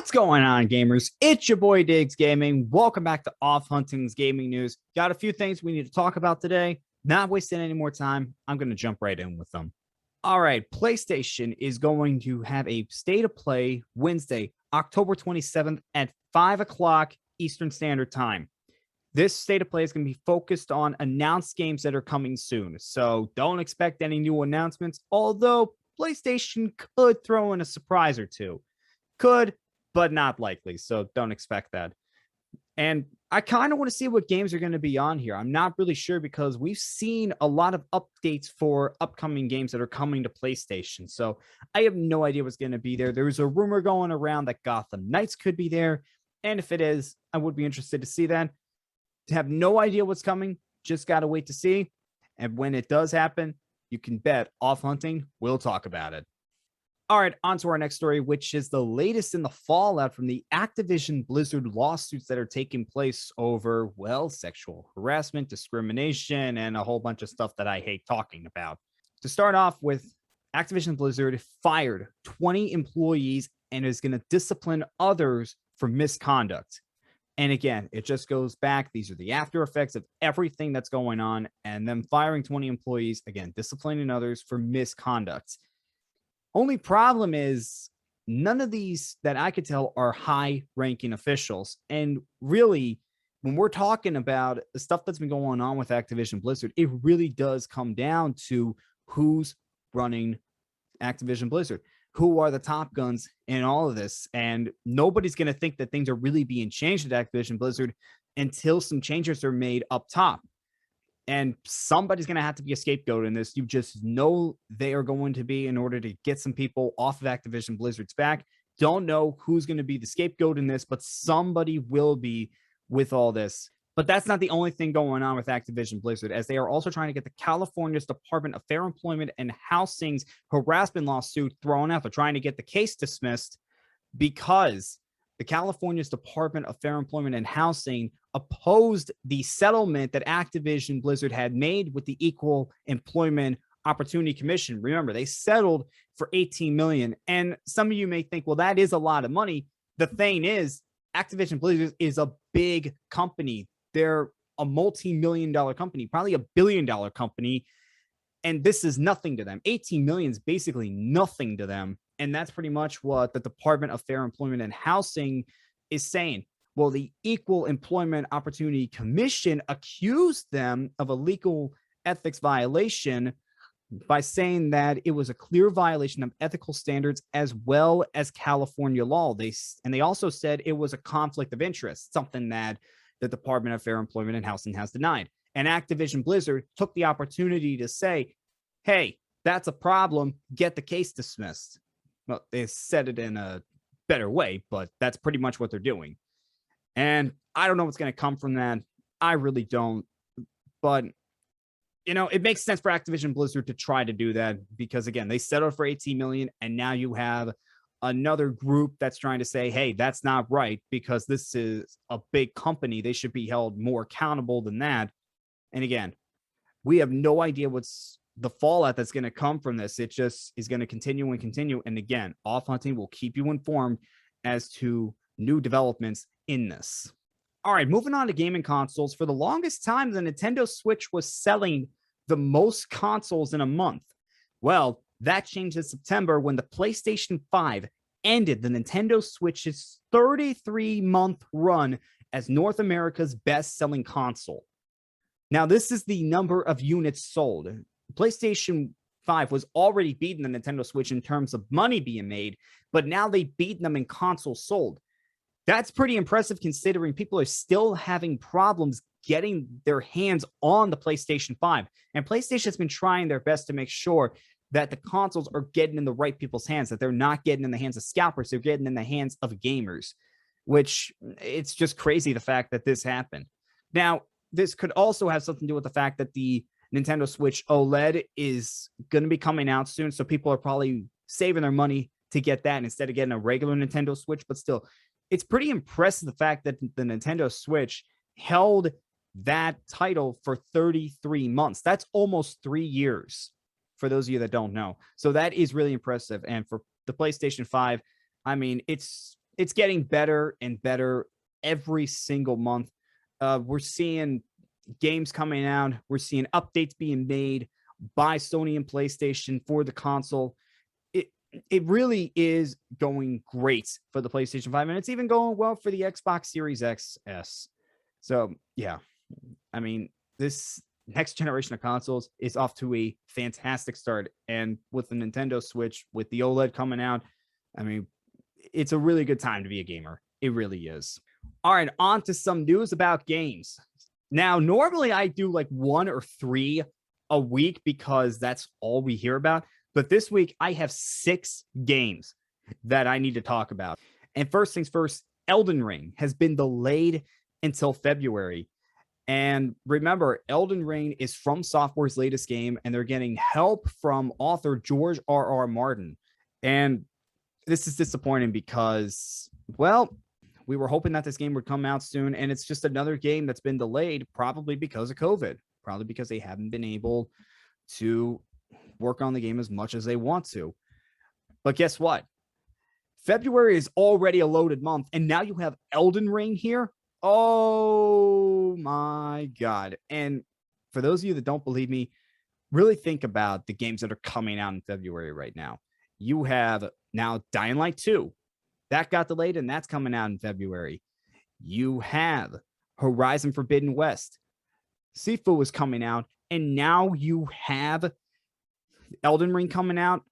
What's going on, gamers? It's your boy DiggsGaming. Welcome back to Off Hunting's Gaming News. Got a few things we need to talk about today. Not wasting any more time. I'm going to jump right in with them. All right, PlayStation is going to have a state of play Wednesday, October 27th at 5 o'clock Eastern Standard Time. This state of play is going to be focused on announced games that are coming soon. So don't expect any new announcements, although PlayStation could throw in a surprise or two. Could, but not likely. So don't expect that. And I kind of want to see what games are going to be on here. I'm not really sure because we've seen a lot of updates for upcoming games that are coming to PlayStation. So I have no idea what's going to be there. There's a rumor going around that Gotham Knights could be there. And if it is, I would be interested to see that. To have no idea what's coming, just got to wait to see. And when it does happen, you can bet Off Hunting will talk about it. All right, on to our next story, which is the latest in the fallout from the Activision-Blizzard lawsuits that are taking place over, well, sexual harassment, discrimination, and a whole bunch of stuff that I hate talking about. To start off with, Activision-Blizzard fired 20 employees and is going to discipline others for misconduct. And again, it just goes back. These are the after effects of everything that's going on, and them firing 20 employees, again, disciplining others for misconduct. Only problem is none of these that I could tell are high-ranking officials. And really, when we're talking about the stuff that's been going on with Activision Blizzard, it really does come down to who's running Activision Blizzard. Who are the top guns in all of this? And nobody's going to think that things are really being changed at Activision Blizzard until some changes are made up top. And somebody's going to have to be a scapegoat in this. You just know they are going to be in order to get some people off of Activision Blizzard's back. Don't know who's going to be the scapegoat in this, but somebody will be with all this. But that's not the only thing going on with Activision Blizzard, as they are also trying to get the California's Department of Fair Employment and Housing's harassment lawsuit thrown out. They're trying to get the case dismissed because the California's Department of Fair Employment and Housing opposed the settlement that Activision Blizzard had made with the Equal Employment Opportunity Commission. Remember, they settled for $18 million. And some of you may think, well, that is a lot of money. The thing is, Activision Blizzard is a big company. They're a multi-million-dollar company, probably $1 billion company. And this is nothing to them. 18 million is basically nothing to them. And that's pretty much what the Department of Fair Employment and Housing is saying. Well, the Equal Employment Opportunity Commission accused them of a legal ethics violation by saying that it was a clear violation of ethical standards as well as California law. They also said it was a conflict of interest, something that the Department of Fair Employment and Housing has denied. And Activision Blizzard took the opportunity to say, hey, that's a problem, get the case dismissed. Well, they said it in a better way, but that's pretty much what they're doing. And I don't know what's going to come from that. I really don't. But, you know, it makes sense for Activision Blizzard to try to do that because, again, they settled for 18 million, and now you have another group that's trying to say, hey, that's not right because this is a big company. They should be held more accountable than that. And again, we have no idea what's the fallout that's going to come from this. It just is going to continue and continue. And again, Off Hunting will keep you informed as to new developments in this. All right, moving on to gaming consoles. For the longest time, the Nintendo Switch was selling the most consoles in a month. Well, that changed in September when the PlayStation 5 ended the Nintendo Switch's 33-month run as North America's best-selling console. Now, this is the number of units sold. PlayStation 5 was already beating the Nintendo Switch in terms of money being made, but now they've beaten them in consoles sold. That's pretty impressive considering people are still having problems getting their hands on the PlayStation 5. And PlayStation has been trying their best to make sure that the consoles are getting in the right people's hands, that they're not getting in the hands of scalpers, they're getting in the hands of gamers, which it's just crazy the fact that this happened. Now, this could also have something to do with the fact that the Nintendo Switch OLED is going to be coming out soon, so people are probably saving their money to get that instead of getting a regular Nintendo Switch. But still, it's pretty impressive the fact that the Nintendo Switch held that title for 33 months. That's almost 3 years, for those of you that don't know. So that is really impressive. And for the PlayStation 5, I mean, it's it's getting better and better every single month. We're seeing games coming out. We're seeing updates being made by Sony and PlayStation for the console. It really is going great for the PlayStation 5, and it's even going well for the Xbox Series XS. So, yeah, I mean, this next generation of consoles is off to a fantastic start. And with the Nintendo Switch, with the OLED coming out, I mean, it's a really good time to be a gamer. It really is. All right, on to some news about games. Now, normally I do like 1 or 3 a week because that's all we hear about. But this week, I have 6 games that I need to talk about. And first things first, Elden Ring has been delayed until February. And remember, Elden Ring is From Software's latest game, and they're getting help from author George R.R. Martin. And this is disappointing because, well, we were hoping that this game would come out soon, and it's just another game that's been delayed, probably because of COVID, probably because they haven't been able to work on the game as much as they want to. But guess what? February is already a loaded month, and now you have Elden Ring here. Oh my God. And for those of you that don't believe me, really think about the games that are coming out in February right now. You have now Dying Light 2. That got delayed, and that's coming out in February. You have Horizon Forbidden West. Sifu is coming out, and now you have Elden Ring coming out.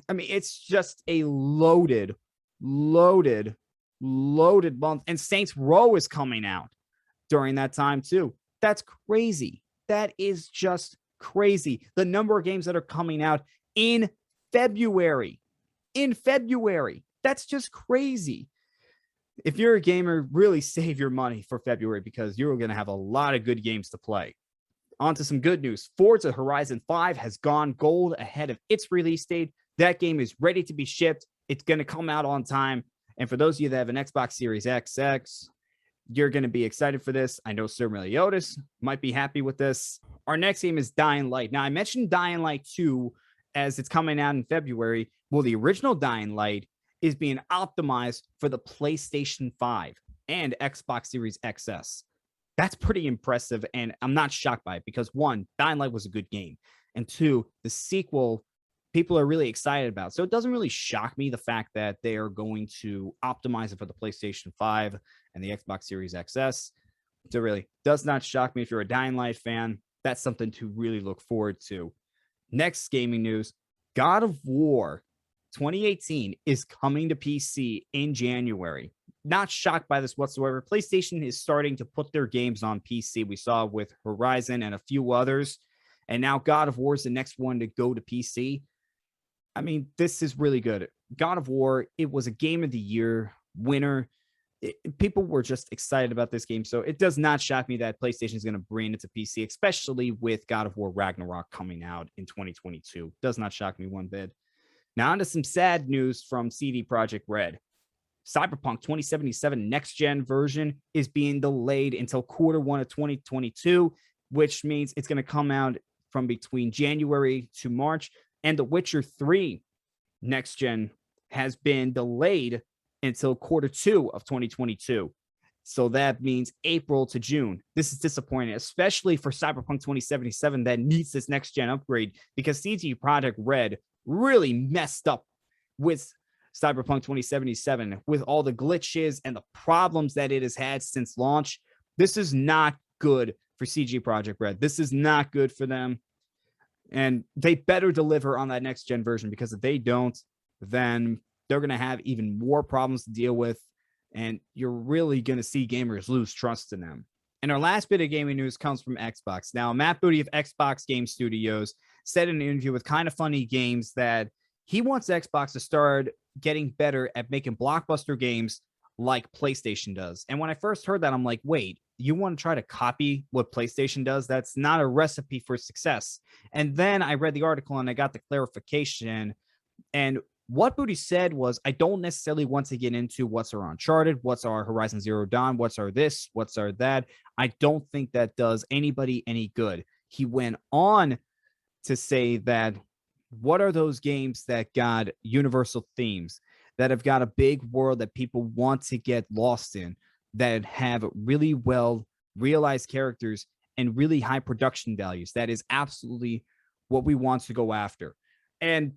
I mean, it's just a loaded month. And Saints Row is coming out during that time too. That's crazy. That is just crazy. The number of games that are coming out in February. That's just crazy. If you're a gamer, really save your money for February because you're going to have a lot of good games to play. On to some good news. Forza Horizon 5 has gone gold ahead of its release date. That game is ready to be shipped. It's going to come out on time. And for those of you that have an Xbox Series XX, you're going to be excited for this. I know Sir Meliodas might be happy with this. Our next game is Dying Light. Now, I mentioned Dying Light 2 as it's coming out in February. Well, the original Dying Light is being optimized for the PlayStation 5 and Xbox Series XS. That's pretty impressive, and I'm not shocked by it because, 1, Dying Light was a good game, and 2, the sequel people are really excited about. So it doesn't really shock me the fact that they are going to optimize it for the PlayStation 5 and the Xbox Series XS. So really does not shock me. If you're a Dying Light fan, that's something to really look forward to. Next gaming news, God of War 2018 is coming to PC in January. Not shocked by this whatsoever. PlayStation is starting to put their games on PC. We saw with Horizon and a few others. And now God of War is the next one to go to PC. I mean, this is really good. God of War, it was a Game of the Year winner. People were just excited about this game. So it does not shock me that PlayStation is going to bring it to PC, especially with God of War Ragnarok coming out in 2022. Does not shock me one bit. Now on to some sad news from CD Projekt Red. Cyberpunk 2077 next-gen version is being delayed until Q1 of 2022, which means it's going to come out from between January to March. And The Witcher 3 next-gen has been delayed until Q2 of 2022. So that means April to June. This is disappointing, especially for Cyberpunk 2077 that needs this next-gen upgrade because CD Projekt Red really messed up with Cyberpunk 2077 with all the glitches and the problems that it has had since launch. This is not good for CG Projekt Red. This is not good for them. And they better deliver on that next gen version because if they don't, then they're going to have even more problems to deal with. And you're really going to see gamers lose trust in them. And our last bit of gaming news comes from Xbox. Now, Matt Booty of Xbox Game Studios said in an interview with Kind of Funny Games that he wants Xbox to start getting better at making blockbuster games like PlayStation does. And when I first heard that, I'm like, wait, you want to try to copy what PlayStation does? That's not a recipe for success. And then I read the article and I got the clarification. And what Booty said was, I don't necessarily want to get into what's our Uncharted, what's our Horizon Zero Dawn, what's our this, what's our that. I don't think that does anybody any good. He went on to say that what are those games that got universal themes? that have got a big world that people want to get lost in, that have really well realized characters and really high production values. That is absolutely what we want to go after. And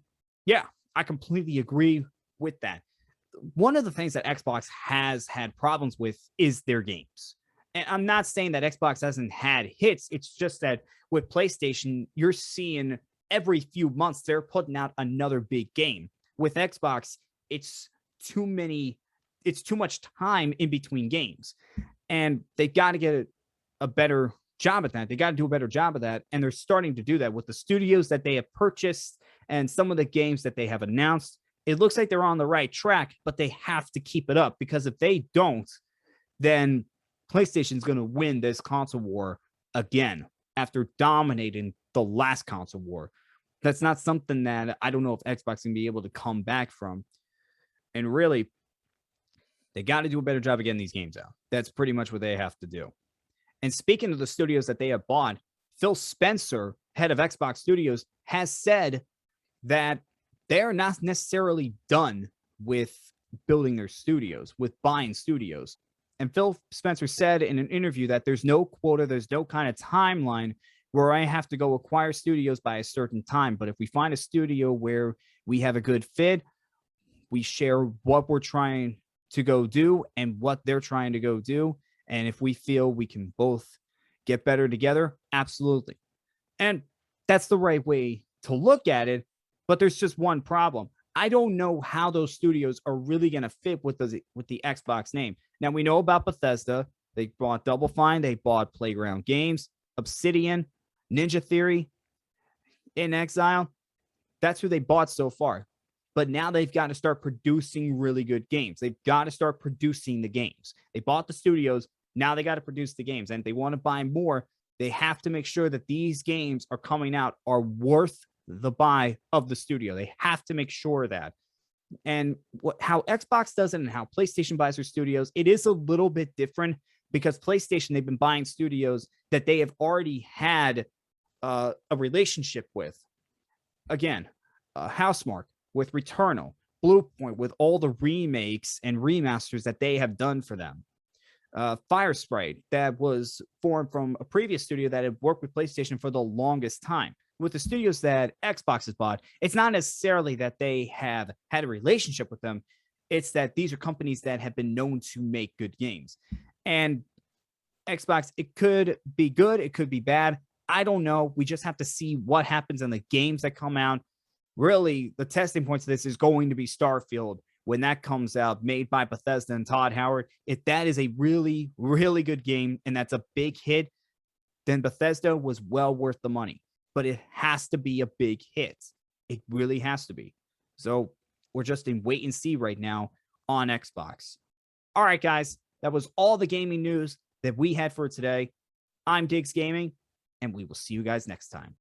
yeah, I completely agree with that. One of the things that Xbox has had problems with is their games. And I'm not saying that Xbox hasn't had hits. It's just that with PlayStation, you're seeing every few months they're putting out another big game. With Xbox, it's it's too much time in between games. And they got to get a better job at that. They got to do a better job of that. And they're starting to do that with the studios that they have purchased and some of the games that they have announced. It looks like they're on the right track, but they have to keep it up, because if they don't, then PlayStation's going to win this console war again after dominating the last console war. That's not something that I don't know if Xbox can be able to come back from. And really, they got to do a better job of getting these games out. That's pretty much what they have to do. And speaking of the studios that they have bought, Phil Spencer, head of Xbox Studios, has said that they're not necessarily done with building their studios, with buying studios. And Phil Spencer said in an interview that there's no quota, there's no kind of timeline where I have to go acquire studios by a certain time. But if we find a studio where we have a good fit, we share what we're trying to go do and what they're trying to go do. And if we feel we can both get better together, absolutely. And that's the right way to look at it. But there's just one problem. I don't know how those studios are really going to fit with the Xbox name. Now, we know about Bethesda. They bought Double Fine. They bought Playground Games, Obsidian, Ninja Theory, In Exile. That's who they bought so far. But now they've got to start producing really good games. They've got to start producing the games. They bought the studios. Now they got to produce the games. And if they want to buy more, they have to make sure that these games are coming out are worth the buy of the studio. They have to make sure that. And how Xbox does it and how PlayStation buys their studios, it is a little bit different, because PlayStation, they've been buying studios that they have already had a relationship with. Again, Housemarque with Returnal, Bluepoint with all the remakes and remasters that they have done for them. Firesprite, that was formed from a previous studio that had worked with PlayStation for the longest time. With the studios that Xbox has bought, it's not necessarily that they have had a relationship with them. It's that these are companies that have been known to make good games. And Xbox, it could be good, it could be bad. I don't know. We just have to see what happens in the games that come out. Really, the testing points of this is going to be Starfield when that comes out, made by Bethesda and Todd Howard. If that is a really, really good game and that's a big hit, then Bethesda was well worth the money. But it has to be a big hit. It really has to be. So we're just in wait and see right now on Xbox. All right, guys, that was all the gaming news that we had for today. I'm DiggsGaming, and we will see you guys next time.